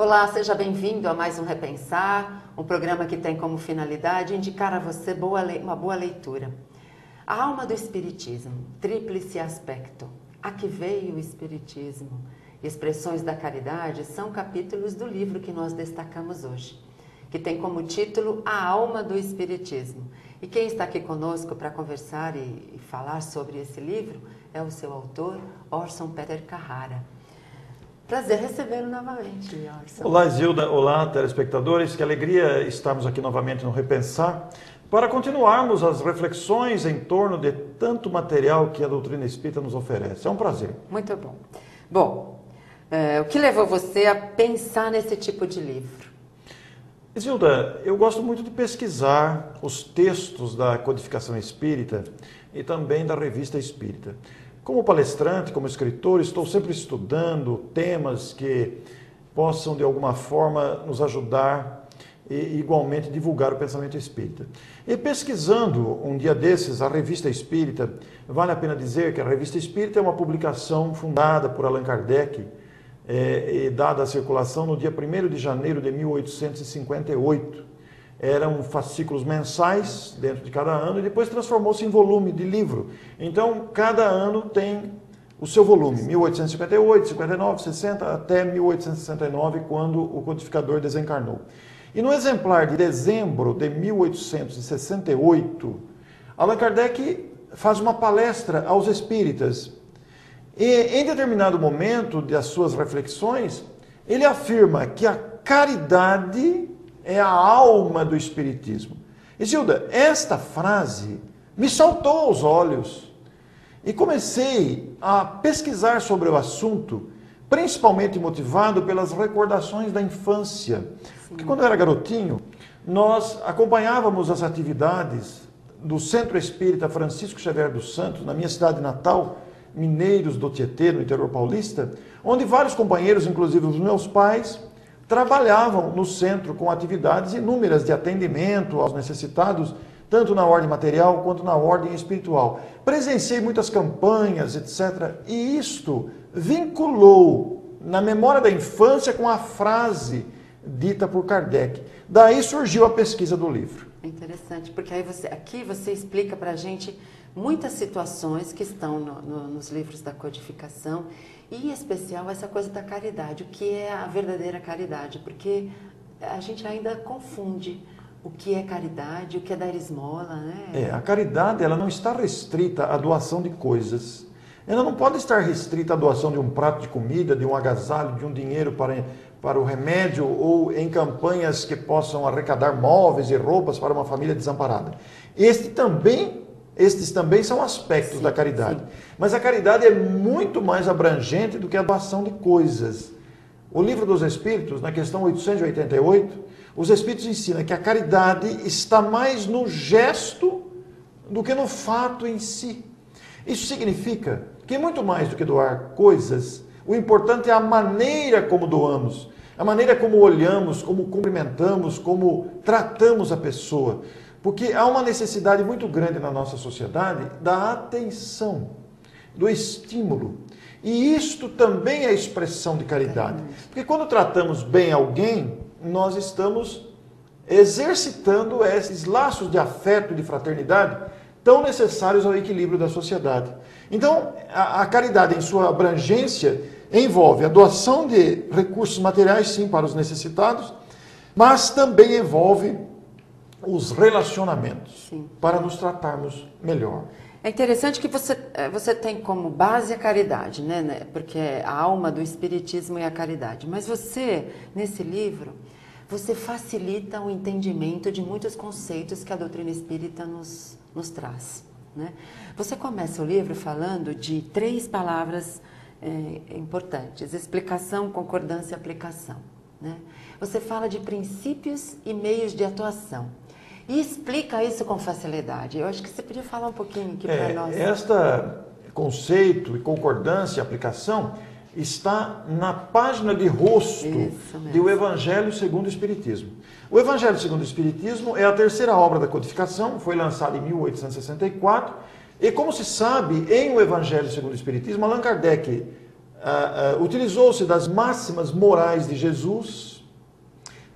Olá, seja bem-vindo a mais um Repensar, um programa que tem como finalidade indicar a você uma boa leitura. A alma do Espiritismo, tríplice aspecto. A que veio o Espiritismo? Expressões da caridade são capítulos do livro que nós destacamos hoje, que tem como título A Alma do Espiritismo. E quem está aqui conosco para conversar e falar sobre esse livro é o seu autor, Orson Peter Carrara. Prazer recebê-lo novamente, Orson. Olá, Zilda. Olá, telespectadores. Que alegria estarmos aqui novamente no Repensar para continuarmos as reflexões em torno de tanto material que a doutrina espírita nos oferece. É um prazer. Muito bom. Bom, o que levou você a pensar nesse tipo de livro? Zilda, eu gosto muito de pesquisar os textos da codificação espírita e também da revista espírita. Como palestrante, como escritor, estou sempre estudando temas que possam, de alguma forma, nos ajudar e, igualmente, divulgar o pensamento espírita. E pesquisando, um dia desses, a Revista Espírita, vale a pena dizer que a Revista Espírita é uma publicação fundada por Allan Kardec e dada à circulação no dia 1º de janeiro de 1858. Eram fascículos mensais dentro de cada ano e depois transformou-se em volume de livro. Então, cada ano tem o seu volume, 1858, 59, 60, até 1869, quando o codificador desencarnou. E no exemplar de dezembro de 1868, Allan Kardec faz uma palestra aos espíritas. E em determinado momento das suas reflexões, ele afirma que a caridade é a alma do Espiritismo. E Zilda, esta frase me saltou aos olhos e comecei a pesquisar sobre o assunto, principalmente motivado pelas recordações da infância. Porque quando eu era garotinho, nós acompanhávamos as atividades do Centro Espírita Francisco Xavier dos Santos, na minha cidade natal, Mineiros do Tietê, no interior paulista, onde vários companheiros, inclusive os meus pais, trabalhavam no centro com atividades inúmeras de atendimento aos necessitados, tanto na ordem material quanto na ordem espiritual. Presenciei muitas campanhas, etc. E isto vinculou na memória da infância com a frase dita por Kardec. Daí surgiu a pesquisa do livro. É interessante, porque aí aqui você explica para a gente muitas situações que estão nos livros da codificação, e em especial essa coisa da caridade, o que é a verdadeira caridade, porque a gente ainda confunde o que é caridade, o que é dar esmola, né? A caridade ela não está restrita à doação de coisas. Ela não pode estar restrita à doação de um prato de comida, de um agasalho, de um dinheiro para o remédio ou em campanhas que possam arrecadar móveis e roupas para uma família desamparada. Estes também são aspectos da caridade. Sim. Mas a caridade é muito mais abrangente do que a doação de coisas. O Livro dos Espíritos, na questão 888, os Espíritos ensinam que a caridade está mais no gesto do que no fato em si. Isso significa que muito mais do que doar coisas, o importante é a maneira como doamos, a maneira como olhamos, como cumprimentamos, como tratamos a pessoa. Porque há uma necessidade muito grande na nossa sociedade da atenção, do estímulo. E isto também é expressão de caridade. Porque quando tratamos bem alguém, nós estamos exercitando esses laços de afeto e de fraternidade tão necessários ao equilíbrio da sociedade. Então, a caridade em sua abrangência envolve a doação de recursos materiais, sim, para os necessitados, mas também envolve os relacionamentos, sim, para nos tratarmos melhor. É interessante que você tem como base a caridade, né? Porque a alma do Espiritismo é a caridade. Mas você, nesse livro, você facilita o entendimento de muitos conceitos que a doutrina espírita nos traz, né? Você começa o livro falando de 3 palavras importantes: explicação, concordância e aplicação, né? Você fala de princípios e meios de atuação. E explica isso com facilidade. Eu acho que você podia falar um pouquinho aqui para nós. Este conceito e concordância e aplicação está na página de rosto do Evangelho segundo o Espiritismo. O Evangelho segundo o Espiritismo é a terceira obra da codificação, foi lançada em 1864, e como se sabe, em o Evangelho segundo o Espiritismo, Allan Kardec utilizou-se das máximas morais de Jesus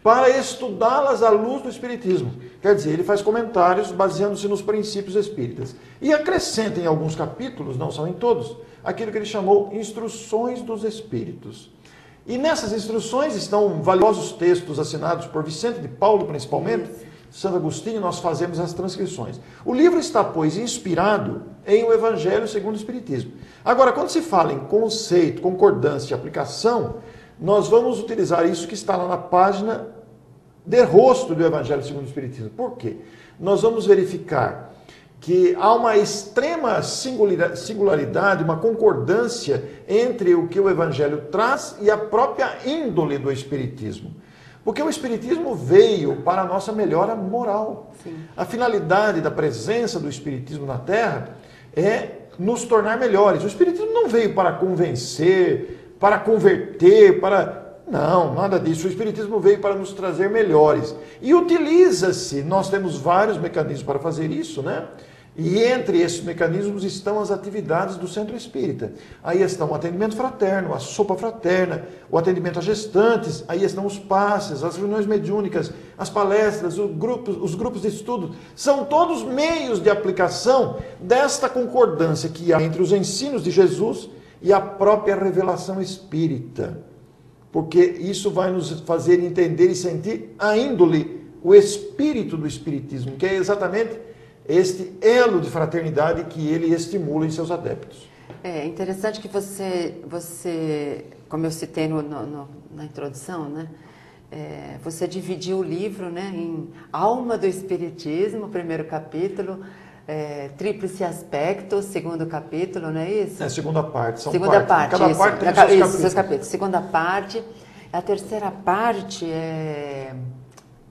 para estudá-las à luz do Espiritismo. Quer dizer, ele faz comentários baseando-se nos princípios espíritas. E acrescenta em alguns capítulos, não são em todos, aquilo que ele chamou Instruções dos Espíritos. E nessas instruções estão valiosos textos assinados por Vicente de Paulo, principalmente, Santo Agostinho, nós fazemos as transcrições. O livro está, pois, inspirado em o Evangelho segundo o Espiritismo. Agora, quando se fala em conceito, concordância e aplicação, nós vamos utilizar isso que está lá na página de rosto do Evangelho segundo o Espiritismo. Por quê? Nós vamos verificar que há uma extrema singularidade, uma concordância entre o que o Evangelho traz e a própria índole do Espiritismo. Porque o Espiritismo veio para a nossa melhora moral. Sim. A finalidade da presença do Espiritismo na Terra é nos tornar melhores. O Espiritismo não veio para convencer, para converter, para... Não, nada disso. O Espiritismo veio para nos trazer melhores. E utiliza-se, nós temos vários mecanismos para fazer isso, né? E entre esses mecanismos estão as atividades do Centro Espírita. Aí estão o atendimento fraterno, a sopa fraterna, o atendimento a gestantes, aí estão os passes, as reuniões mediúnicas, as palestras, os grupos de estudo. São todos meios de aplicação desta concordância que há entre os ensinos de Jesus e a própria revelação espírita. Porque isso vai nos fazer entender e sentir a índole, o espírito do Espiritismo, que é exatamente este elo de fraternidade que ele estimula em seus adeptos. É interessante que você como eu citei na introdução, né? Você dividiu o livro, né, em Alma do Espiritismo, primeiro capítulo, Tríplice Aspecto, segundo capítulo, não é isso? É a segunda parte, são segunda partes. Parte, cada parte tem seus capítulos. Segunda parte, a terceira parte é...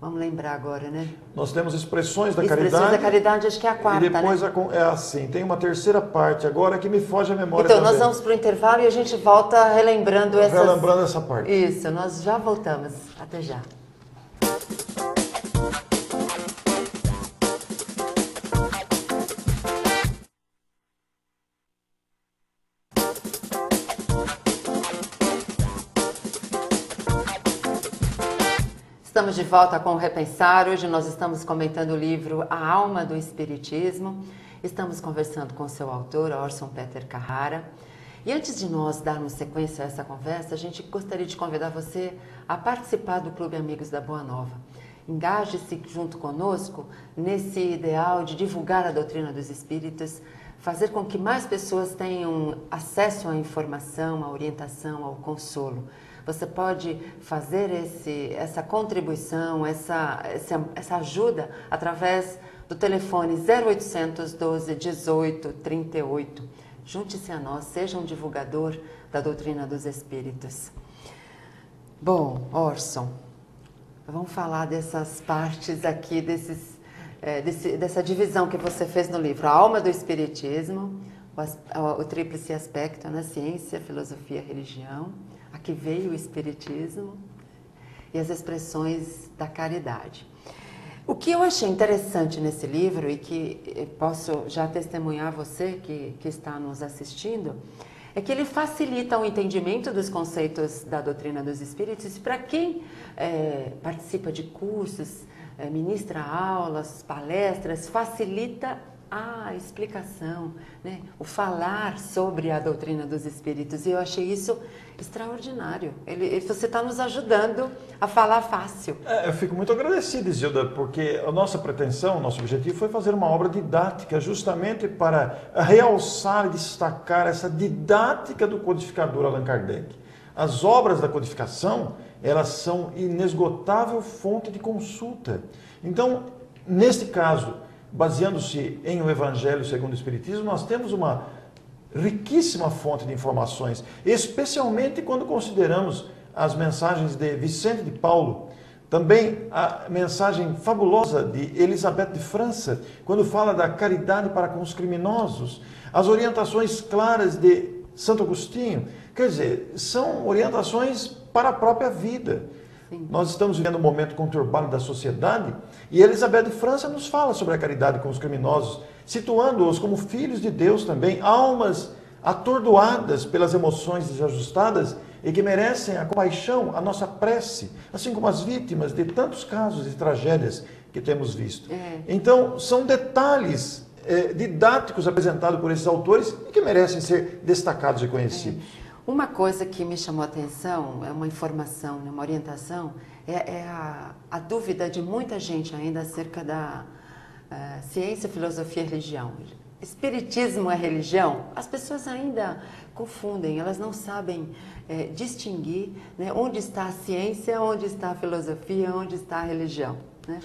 Vamos lembrar agora, né? Nós temos Expressões da Expressões Caridade. da Caridade, acho que é a quarta, e depois né? É assim, tem uma terceira parte agora que me foge a memória então, também. nós vamos para o intervalo e a gente volta relembrando essa parte. Isso, nós já voltamos. Até já. Estamos de volta com o Repensar. Hoje nós estamos comentando o livro A Alma do Espiritismo. Estamos conversando com seu autor, Orson Peter Carrara. E antes de nós darmos sequência a essa conversa, a gente gostaria de convidar você a participar do Clube Amigos da Boa Nova. Engaje-se junto conosco nesse ideal de divulgar a doutrina dos espíritos, fazer com que mais pessoas tenham acesso à informação, à orientação, ao consolo. Você pode fazer essa contribuição, essa ajuda através do telefone 0800 12 18 38. Junte-se a nós, seja um divulgador da doutrina dos espíritos. Bom, Orson, vamos falar dessas partes aqui, dessa divisão que você fez no livro. A Alma do Espiritismo, o Tríplice Aspecto, na ciência, filosofia, religião. Aqui veio o Espiritismo e as expressões da caridade. O que eu achei interessante nesse livro, e que posso já testemunhar você que está nos assistindo, é que ele facilita o entendimento dos conceitos da doutrina dos espíritos para quem participa de cursos, ministra aulas, palestras, facilita a explicação, né? O falar sobre a doutrina dos espíritos. E eu achei isso extraordinário. Você está nos ajudando a falar fácil. Eu fico muito agradecido, Isilda, porque a nossa pretensão, o nosso objetivo foi fazer uma obra didática justamente para realçar e destacar essa didática do codificador Allan Kardec. As obras da codificação, elas são inesgotável fonte de consulta. Então, neste caso, baseando-se em o Evangelho segundo o Espiritismo, nós temos uma riquíssima fonte de informações, especialmente quando consideramos as mensagens de Vicente de Paulo, também a mensagem fabulosa de Elizabeth de França, quando fala da caridade para com os criminosos, as orientações claras de Santo Agostinho, quer dizer, são orientações para a própria vida. Sim. Nós estamos vivendo um momento conturbado da sociedade e Elizabeth de França nos fala sobre a caridade com os criminosos, situando-os como filhos de Deus também, almas atordoadas pelas emoções desajustadas e que merecem a compaixão, a nossa prece, assim como as vítimas de tantos casos de tragédias que temos visto. Então, são detalhes didáticos apresentados por esses autores e que merecem ser destacados e conhecidos. Uma coisa que me chamou a atenção, é uma informação, uma orientação, é a dúvida de muita gente ainda acerca da ciência, filosofia e religião. Espiritismo é religião? As pessoas ainda confundem, elas não sabem distinguir, né, onde está a ciência, onde está a filosofia, onde está a religião. Né?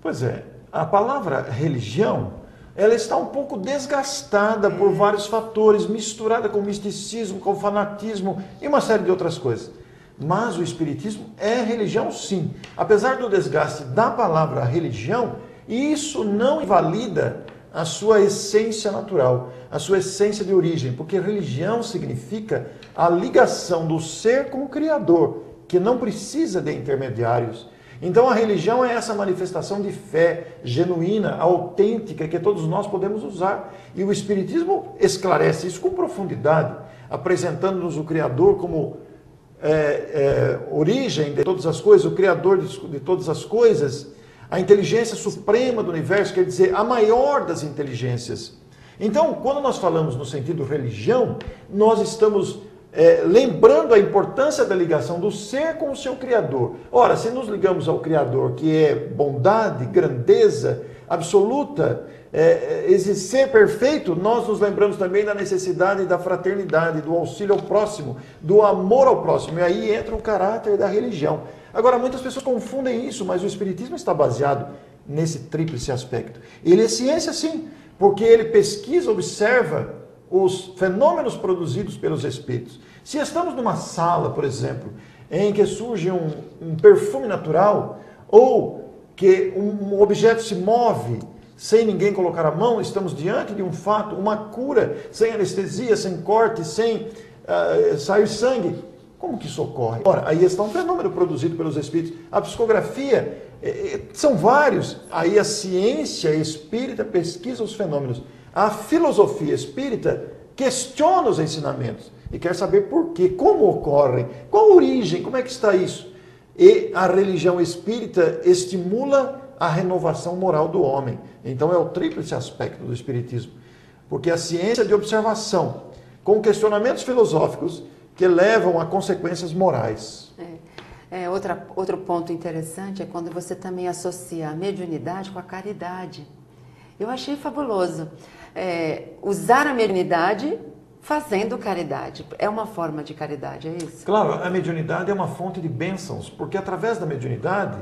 Pois é, a palavra religião, ela está um pouco desgastada por vários fatores, misturada com misticismo, com fanatismo e uma série de outras coisas. Mas o Espiritismo é religião, sim. Apesar do desgaste da palavra religião, isso não invalida a sua essência natural, a sua essência de origem, porque religião significa a ligação do ser com o Criador, que não precisa de intermediários. Então a religião é essa manifestação de fé genuína, autêntica, que todos nós podemos usar. E o Espiritismo esclarece isso com profundidade, apresentando-nos o Criador como origem de todas as coisas, o Criador de todas as coisas, a inteligência suprema do universo, quer dizer, a maior das inteligências. Então, quando nós falamos no sentido religião, nós estamos lembrando a importância da ligação do ser com o seu Criador. Ora, se nos ligamos ao Criador, que é bondade, grandeza absoluta, ser perfeito, nós nos lembramos também da necessidade da fraternidade, do auxílio ao próximo, do amor ao próximo. E aí entra o caráter da religião. Agora, muitas pessoas confundem isso, mas o Espiritismo está baseado nesse tríplice aspecto. Ele é ciência, sim, porque ele pesquisa, observa os fenômenos produzidos pelos espíritos. Se estamos numa sala, por exemplo, em que surge um perfume natural, ou que um objeto se move sem ninguém colocar a mão, estamos diante de um fato, uma cura, sem anestesia, sem corte, sem sair sangue. Como que isso ocorre? Ora, aí está um fenômeno produzido pelos espíritos. A psicografia, são vários. Aí a ciência espírita pesquisa os fenômenos. A filosofia espírita questiona os ensinamentos e quer saber por quê, como ocorrem, qual a origem, como é que está isso. E a religião espírita estimula a renovação moral do homem. Então é o tríplice aspecto do espiritismo. Porque a ciência de observação, com questionamentos filosóficos que levam a consequências morais. Outro ponto interessante é quando você também associa a mediunidade com a caridade. Eu achei fabuloso. Usar a mediunidade fazendo caridade. É uma forma de caridade, é isso? Claro, a mediunidade é uma fonte de bênçãos, porque através da mediunidade,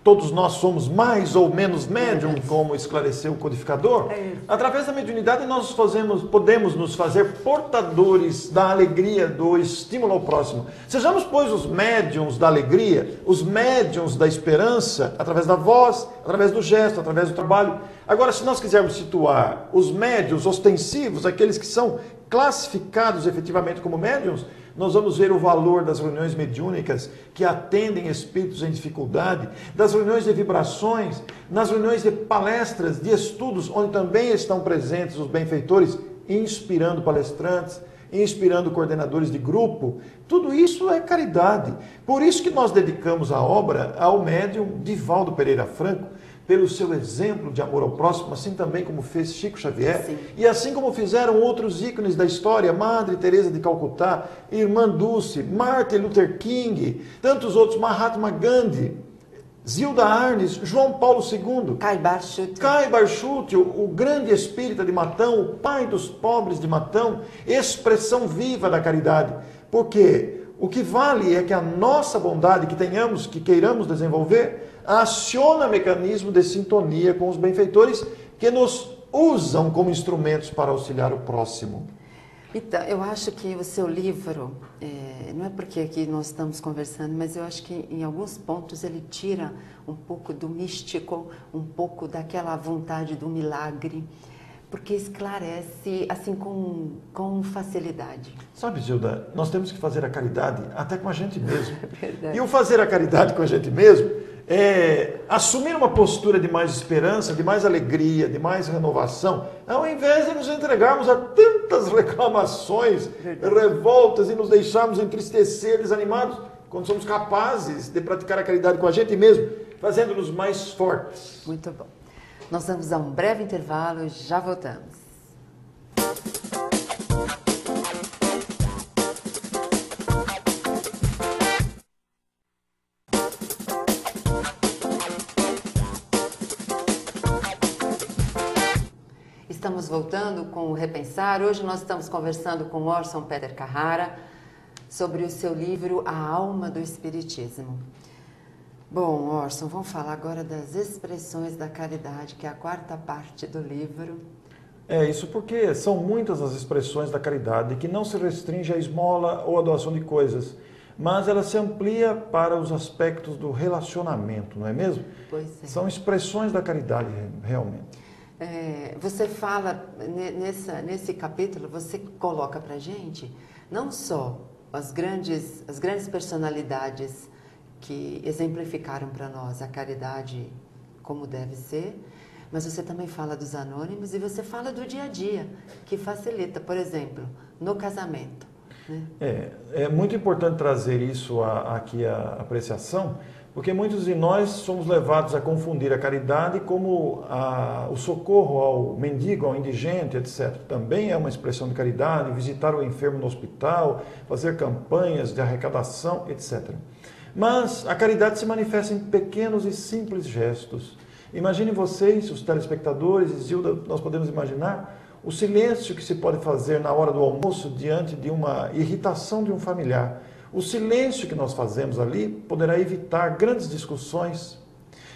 todos nós somos mais ou menos médium, como esclareceu o codificador. Através da mediunidade nós podemos nos fazer portadores da alegria, do estímulo ao próximo. Sejamos, pois, os médiums da alegria, os médiums da esperança, através da voz, através do gesto, através do trabalho. Agora, se nós quisermos situar os médiums ostensivos, aqueles que são classificados efetivamente como médiums, nós vamos ver o valor das reuniões mediúnicas que atendem espíritos em dificuldade, das reuniões de vibrações, nas reuniões de palestras, de estudos, onde também estão presentes os benfeitores, inspirando palestrantes, inspirando coordenadores de grupo. Tudo isso é caridade. Por isso que nós dedicamos a obra ao médium Divaldo Pereira Franco, pelo seu exemplo de amor ao próximo, assim também como fez Chico Xavier, Sim. E assim como fizeram outros ícones da história, Madre Teresa de Calcutá, Irmã Dulce, Martin Luther King, tantos outros, Mahatma Gandhi, Zilda Arnes, João Paulo II, Cai Barchute. Cai Barchute, o grande espírita de Matão, o pai dos pobres de Matão, expressão viva da caridade. Porque o que vale é que a nossa bondade que queiramos desenvolver, aciona mecanismo de sintonia com os benfeitores que nos usam como instrumentos para auxiliar o próximo. Então, eu acho que o seu livro, não é porque aqui nós estamos conversando, mas eu acho que em alguns pontos ele tira um pouco do místico, um pouco daquela vontade do milagre, porque esclarece assim com facilidade. Sabe, Gilda, nós temos que fazer a caridade até com a gente mesmo. Verdade. E o fazer a caridade com a gente mesmo assumir uma postura de mais esperança, de mais alegria, de mais renovação, ao invés de nos entregarmos a tantas reclamações, revoltas e nos deixarmos entristecer, desanimados, quando somos capazes de praticar a caridade com a gente mesmo, fazendo-nos mais fortes. Muito bom. Nós vamos a um breve intervalo e já voltamos. Estamos voltando com o Repensar. Hoje nós estamos conversando com Orson Peter Carrara sobre o seu livro A Alma do Espiritismo. Bom, Orson, vamos falar agora das expressões da caridade, que é a quarta parte do livro. Isso porque são muitas as expressões da caridade, que não se restringe à esmola ou à doação de coisas, mas ela se amplia para os aspectos do relacionamento, não é mesmo? Pois é. São expressões da caridade, realmente. Você fala, nesse capítulo, você coloca para a gente não só as grandes personalidades que exemplificaram para nós a caridade como deve ser, mas você também fala dos anônimos e você fala do dia a dia, que facilita, por exemplo, no casamento. Né? É muito importante trazer isso aqui à apreciação, porque muitos de nós somos levados a confundir a caridade como o socorro ao mendigo, ao indigente, etc. Também é uma expressão de caridade, visitar o enfermo no hospital, fazer campanhas de arrecadação, etc. Mas a caridade se manifesta em pequenos e simples gestos. Imaginem vocês, os telespectadores, e Zilda, nós podemos imaginar o silêncio que se pode fazer na hora do almoço diante de uma irritação de um familiar. O silêncio que nós fazemos ali poderá evitar grandes discussões.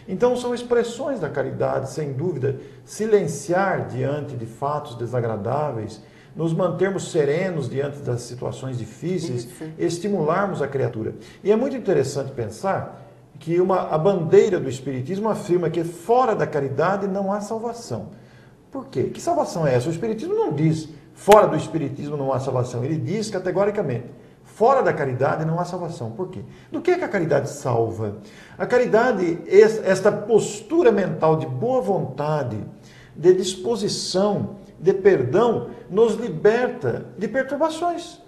Então, são expressões da caridade, sem dúvida, silenciar diante de fatos desagradáveis, nos mantermos serenos diante das situações difíceis, estimularmos a criatura. E é muito interessante pensar que a bandeira do Espiritismo afirma que fora da caridade não há salvação. Por quê? Que salvação é essa? O Espiritismo não diz fora do Espiritismo não há salvação. Ele diz categoricamente, fora da caridade não há salvação. Por quê? Do que a caridade salva? A caridade, esta postura mental de boa vontade, de disposição, de perdão, nos liberta de perturbações,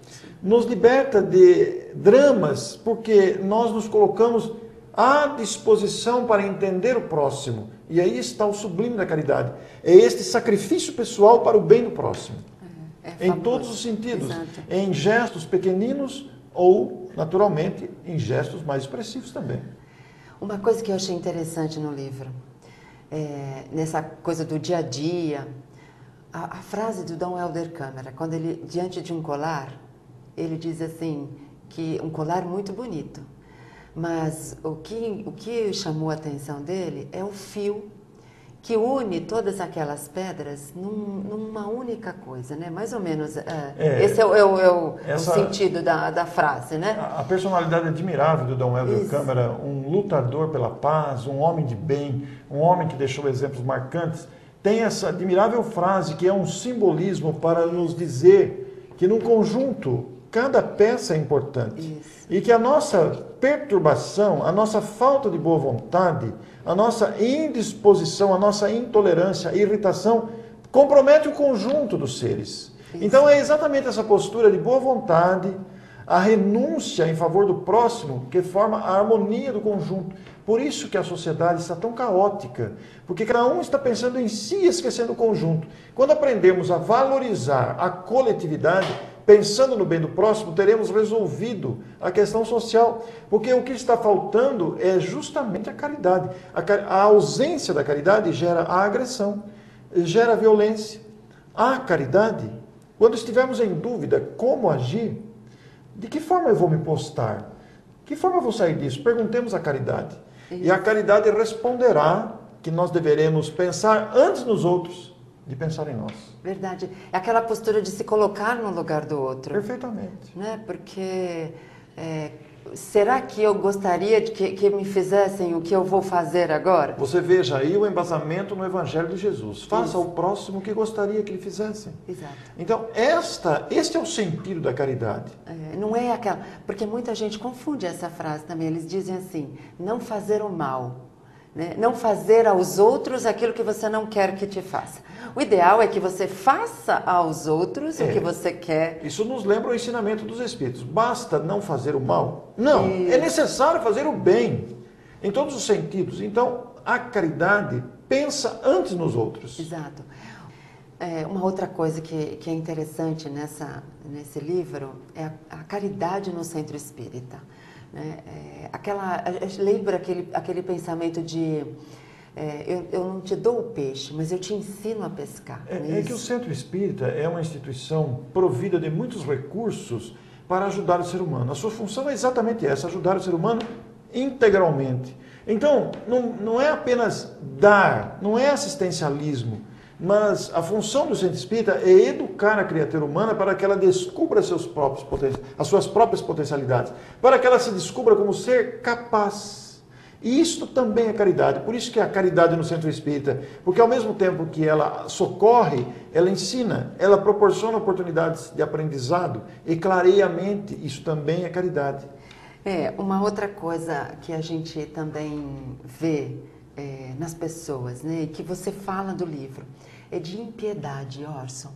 nos liberta de dramas, porque nós nos colocamos à disposição para entender o próximo. E aí está o sublime da caridade. É este sacrifício pessoal para o bem do próximo. Em todos os sentidos. Exato. Em gestos pequeninos ou, naturalmente, em gestos mais expressivos também. Uma coisa que eu achei interessante no livro, nessa coisa do dia a dia, a frase do Dom Helder Câmara, quando ele, diante de um colar, ele diz assim, que um colar muito bonito, mas o que chamou a atenção dele é o fio que une todas aquelas pedras numa única coisa, né? Mais ou menos, esse é o sentido da frase, né? A personalidade admirável do Dom Helder Câmara, um lutador pela paz, um homem de bem, um homem que deixou exemplos marcantes, tem essa admirável frase que é um simbolismo para nos dizer que num conjunto cada peça é importante. Isso. E que a nossa perturbação, a nossa falta de boa vontade, a nossa indisposição, a nossa intolerância, a irritação, compromete o conjunto dos seres. Isso. Então é exatamente essa postura de boa vontade, a renúncia em favor do próximo, que forma a harmonia do conjunto. Por isso que a sociedade está tão caótica, porque cada um está pensando em si, esquecendo o conjunto. Quando aprendemos a valorizar a coletividade, pensando no bem do próximo, teremos resolvido a questão social. Porque o que está faltando é justamente a caridade. A ausência da caridade gera a agressão, gera a violência. A caridade, quando estivermos em dúvida como agir, de que forma eu vou me postar? De que forma eu vou sair disso? Perguntemos à caridade. Isso. E a caridade responderá que nós deveremos pensar antes nos outros, de pensar em nós. Verdade. É aquela postura de se colocar no lugar do outro. Perfeitamente. Né? Porque será que eu gostaria de que me fizessem o que eu vou fazer agora? Você veja aí o embasamento no Evangelho de Jesus. Faça Isso. ao próximo o que gostaria que lhe fizessem. Exato. Então, este é o sentido da caridade. Não é aquela... Porque muita gente confunde essa frase também. Eles dizem assim, não fazer o mal. Né? Não fazer aos outros aquilo que você não quer que te faça. O ideal é que você faça aos outros o que você quer. Isso nos lembra o ensinamento dos Espíritos. Basta não fazer o mal? Não, é necessário fazer o bem, em todos os sentidos. Então, a caridade pensa antes nos outros. Exato. Uma outra coisa que é interessante nesse livro é a caridade no centro espírita. Né? Lembra aquele pensamento de eu não te dou o peixe, mas eu te ensino a pescar. É que o Centro Espírita é uma instituição provida de muitos recursos para ajudar o ser humano. A sua função é exatamente essa, ajudar o ser humano integralmente. Então, não é apenas dar, não é assistencialismo, mas a função do Centro Espírita é educar a criatura humana para que ela descubra as suas próprias potencialidades, para que ela se descubra como ser capaz. E isto também é caridade, por isso que é a caridade no Centro Espírita, porque ao mesmo tempo que ela socorre, ela ensina, ela proporciona oportunidades de aprendizado e clareia a mente, isso também é caridade. Uma outra coisa que a gente também vê nas pessoas, né, que você fala do livro, é de impiedade, Orson.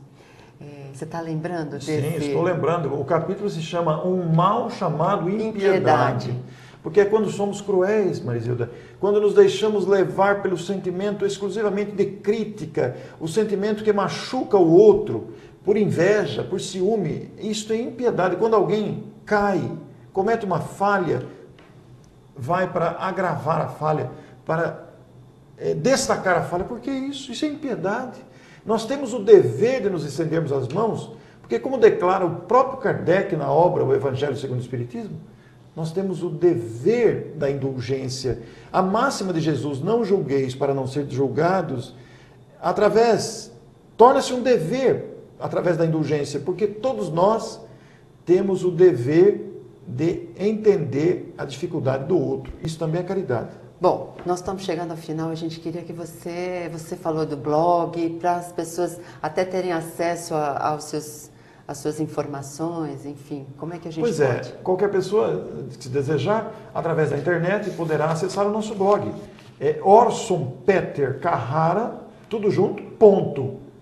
Você está lembrando desse? Sim, estou lembrando. O capítulo se chama Um Mal Chamado Impiedade. Porque é quando somos cruéis, Marisilda, quando nos deixamos levar pelo sentimento exclusivamente de crítica, o sentimento que machuca o outro, por inveja, por ciúme, isto é impiedade. Quando alguém cai, comete uma falha, vai para agravar a falha, para destacar a falha, porque isso é impiedade. Nós temos o dever de nos estendermos as mãos, porque como declara o próprio Kardec na obra O Evangelho segundo o Espiritismo, nós temos o dever da indulgência. A máxima de Jesus, não julgueis para não ser julgados, torna-se um dever através da indulgência, porque todos nós temos o dever de entender a dificuldade do outro. Isso também é caridade. Bom, nós estamos chegando ao final, a gente queria que você falou do blog, para as pessoas até terem acesso às suas informações, enfim, como é que a gente pode? Qualquer pessoa que se desejar, através da internet, poderá acessar o nosso blog. É Orson Peter Carrara, tudo junto,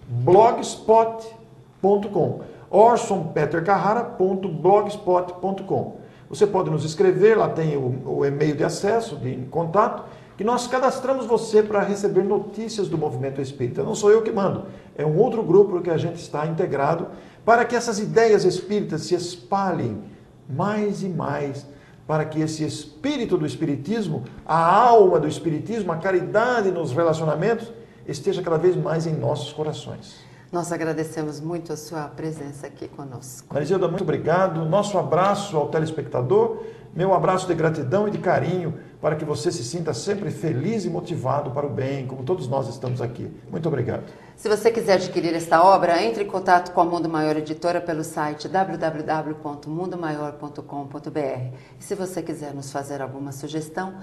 .blogspot.com. orsonpetercarrara.blogspot.com. Você pode nos escrever, lá tem o e-mail de acesso, de contato, que nós cadastramos você para receber notícias do movimento espírita. Não sou eu que mando, é um outro grupo que a gente está integrado para que essas ideias espíritas se espalhem mais e mais, para que esse espírito do espiritismo, a alma do espiritismo, a caridade nos relacionamentos, esteja cada vez mais em nossos corações. Nós agradecemos muito a sua presença aqui conosco. Marisilda, muito obrigado. Nosso abraço ao telespectador, meu abraço de gratidão e de carinho para que você se sinta sempre feliz e motivado para o bem, como todos nós estamos aqui. Muito obrigado. Se você quiser adquirir esta obra, entre em contato com a Mundo Maior Editora pelo site www.mundomaior.com.br. E se você quiser nos fazer alguma sugestão,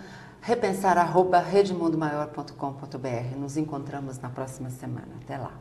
repensar@redemundomaior.com.br. Nos encontramos na próxima semana. Até lá.